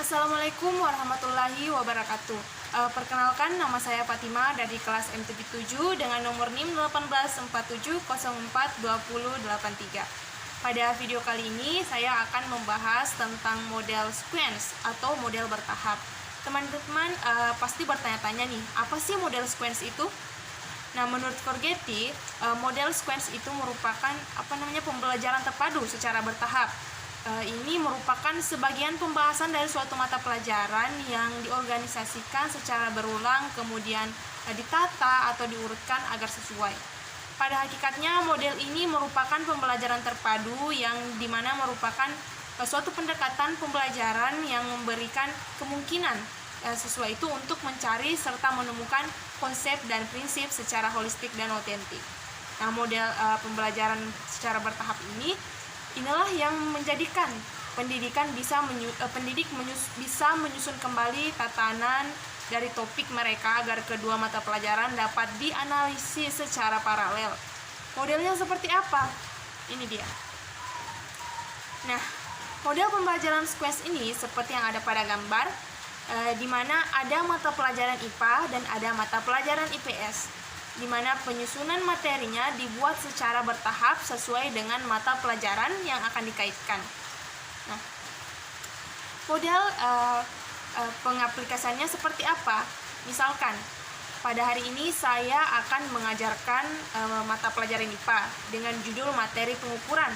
Assalamualaikum warahmatullahi wabarakatuh. Perkenalkan, nama saya Fatima dari kelas M77 dengan nomor NIM 1847042083. Pada video kali ini saya akan membahas tentang model sequence atau model bertahap. Teman-teman pasti bertanya-tanya nih, apa sih model sequence itu? Nah, menurut Forgetti, model sequence itu merupakan pembelajaran terpadu secara bertahap. Ini merupakan sebagian pembahasan dari suatu mata pelajaran yang diorganisasikan secara berulang, kemudian ditata atau diurutkan agar sesuai. Pada hakikatnya, model ini merupakan pembelajaran terpadu yang dimana merupakan suatu pendekatan pembelajaran yang memberikan kemungkinan sesuai itu untuk mencari serta menemukan konsep dan prinsip secara holistik dan otentik. Nah, model pembelajaran secara bertahap inilah yang menjadikan pendidik bisa menyusun kembali tatanan dari topik mereka agar kedua mata pelajaran dapat dianalisis secara paralel. Modelnya seperti apa? Ini dia. Nah, model pembelajaran sequence ini seperti yang ada pada gambar, di mana ada mata pelajaran IPA dan ada mata pelajaran IPS, di mana penyusunan materinya dibuat secara bertahap sesuai dengan mata pelajaran yang akan dikaitkan. Nah, model pengaplikasiannya seperti apa? Misalkan, pada hari ini saya akan mengajarkan mata pelajaran IPA dengan judul materi pengukuran.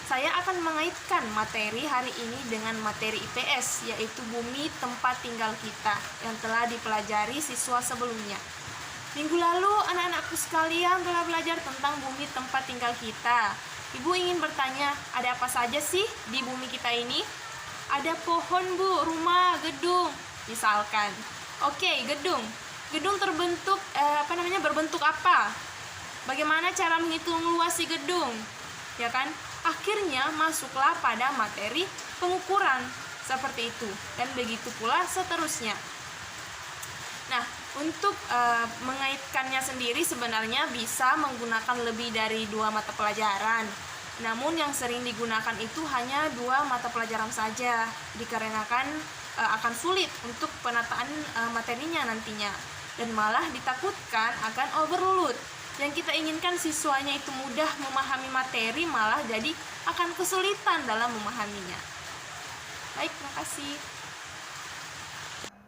Saya akan mengaitkan materi hari ini dengan materi IPS, yaitu bumi tempat tinggal kita, yang telah dipelajari siswa sebelumnya. Minggu lalu, anak-anakku sekalian telah belajar tentang bumi tempat tinggal kita. Ibu ingin bertanya, ada apa saja sih di bumi kita ini? Ada pohon, Bu, rumah, gedung, misalkan. Oke, gedung. Gedung terbentuk, berbentuk apa? Bagaimana cara menghitung luas si gedung? Ya kan? Akhirnya masuklah pada materi pengukuran. Seperti itu. Dan begitu pula seterusnya. Nah, untuk mengaitkannya sendiri sebenarnya bisa menggunakan lebih dari 2 mata pelajaran. Namun yang sering digunakan itu hanya 2 mata pelajaran saja, dikarenakan akan sulit untuk penataan materinya nantinya, dan malah ditakutkan akan overload. Yang kita inginkan siswanya itu mudah memahami materi, malah jadi akan kesulitan dalam memahaminya. Baik, terima kasih.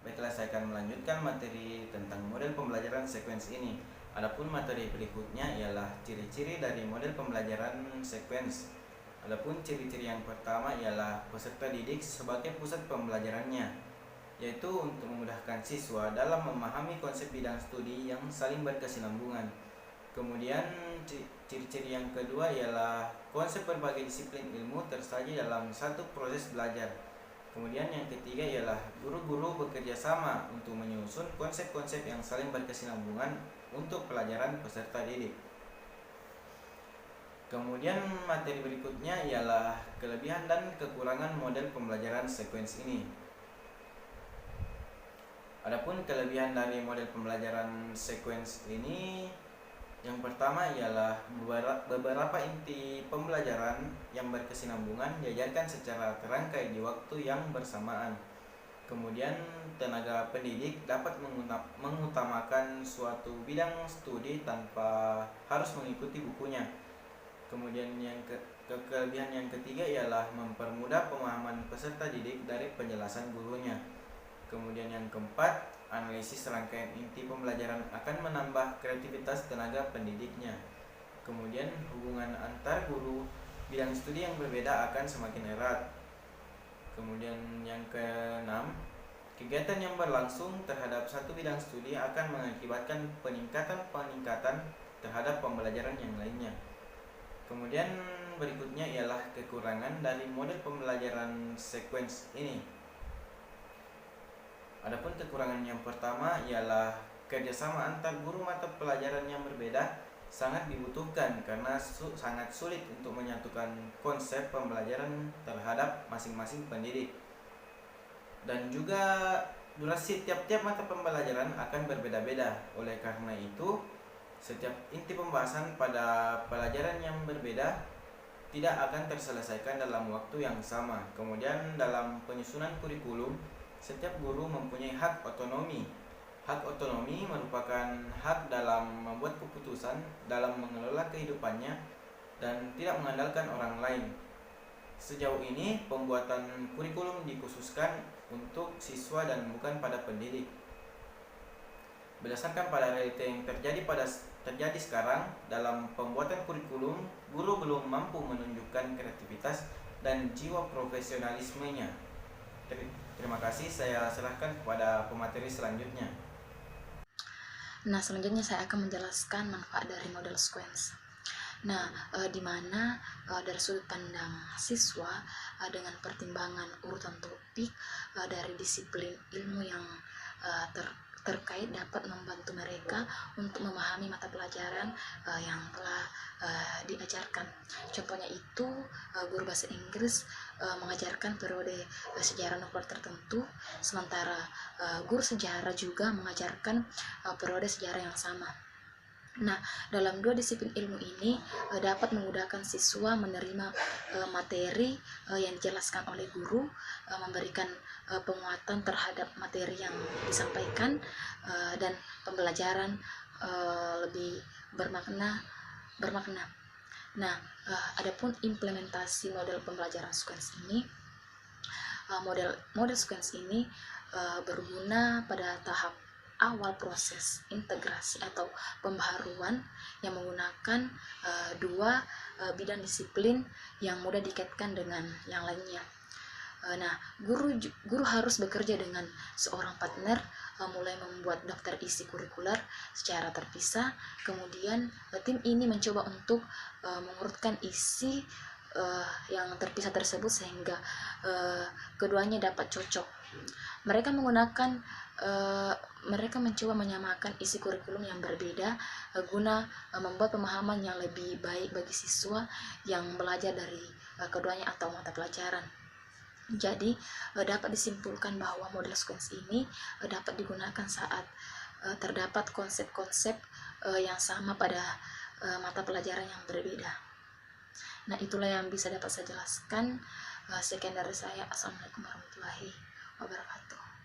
Baiklah, saya akan melanjutkan materi tentang model pembelajaran sequence ini. Adapun materi berikutnya ialah ciri-ciri dari model pembelajaran sequence. Adapun ciri-ciri yang pertama ialah peserta didik sebagai pusat pembelajarannya, yaitu untuk memudahkan siswa dalam memahami konsep bidang studi yang saling berkesinambungan. Kemudian ciri-ciri yang kedua ialah konsep berbagai disiplin ilmu tersaji dalam satu proses belajar. Kemudian yang ketiga ialah guru-guru bekerja sama untuk menyusun konsep-konsep yang saling berkesinambungan untuk pelajaran peserta didik. Kemudian materi berikutnya ialah kelebihan dan kekurangan model pembelajaran sequence ini. Adapun kelebihan dari model pembelajaran sequence ini, yang pertama ialah beberapa inti pembelajaran yang berkesinambungan diajarkan secara terangkai di waktu yang bersamaan. Kemudian tenaga pendidik dapat mengutamakan suatu bidang studi tanpa harus mengikuti bukunya. Kemudian kelebihan yang ketiga ialah mempermudah pemahaman peserta didik dari penjelasan gurunya. Kemudian yang keempat, analisis rangkaian inti pembelajaran akan menambah kreativitas tenaga pendidiknya. Kemudian hubungan antar guru bidang studi yang berbeda akan semakin erat. Kemudian yang keenam, kegiatan yang berlangsung terhadap satu bidang studi akan mengakibatkan peningkatan terhadap pembelajaran yang lainnya. Kemudian berikutnya ialah kekurangan dari model pembelajaran sequence ini. Adapun kekurangan yang pertama ialah kerjasama antar guru mata pelajaran yang berbeda sangat dibutuhkan karena sangat sulit untuk menyatukan konsep pembelajaran terhadap masing-masing pendidik. Dan juga durasi tiap-tiap mata pembelajaran akan berbeda-beda. Oleh karena itu, setiap inti pembahasan pada pelajaran yang berbeda tidak akan terselesaikan dalam waktu yang sama. Kemudian dalam penyusunan kurikulum, Setiap guru mempunyai hak otonomi. Hak otonomi merupakan hak dalam membuat keputusan dalam mengelola kehidupannya dan tidak mengandalkan orang lain. Sejauh ini, pembuatan kurikulum dikhususkan untuk siswa dan bukan pada pendidik. Berdasarkan pada realita yang terjadi sekarang, dalam pembuatan kurikulum, guru belum mampu menunjukkan kreativitas dan jiwa profesionalismenya. Terima kasih, saya serahkan kepada pemateri selanjutnya. Nah, selanjutnya saya akan menjelaskan manfaat dari model sequence. Nah, di mana dari sudut pandang siswa dengan pertimbangan urutan topik dari disiplin ilmu yang terkait dapat membantu mereka untuk memahami mata pelajaran yang telah diajarkan. Contohnya itu guru bahasa Inggris mengajarkan periode sejarah nuklir tertentu, sementara guru sejarah juga mengajarkan periode sejarah yang sama. Nah, dalam dua disiplin ilmu ini dapat memudahkan siswa menerima materi yang dijelaskan oleh guru, memberikan penguatan terhadap materi yang disampaikan, dan pembelajaran lebih bermakna. Nah, adapun implementasi model pembelajaran sequence ini, model sequence ini berguna pada tahap awal proses integrasi atau pembaharuan yang menggunakan dua bidang disiplin yang mudah dikaitkan dengan yang lainnya. Nah, guru harus bekerja dengan seorang partner, mulai membuat daftar isi kurikuler secara terpisah. Kemudian tim ini mencoba untuk mengurutkan isi yang terpisah tersebut sehingga keduanya dapat cocok. Mereka mencoba menyamakan isi kurikulum yang berbeda guna membuat pemahaman yang lebih baik bagi siswa yang belajar dari keduanya atau mata pelajaran. Jadi dapat disimpulkan bahwa model sequence ini dapat digunakan saat terdapat konsep-konsep yang sama pada mata pelajaran yang berbeda. Nah, itulah yang bisa dapat saya jelaskan. Sekian dari saya. Assalamualaikum warahmatullahi wabarakatuh.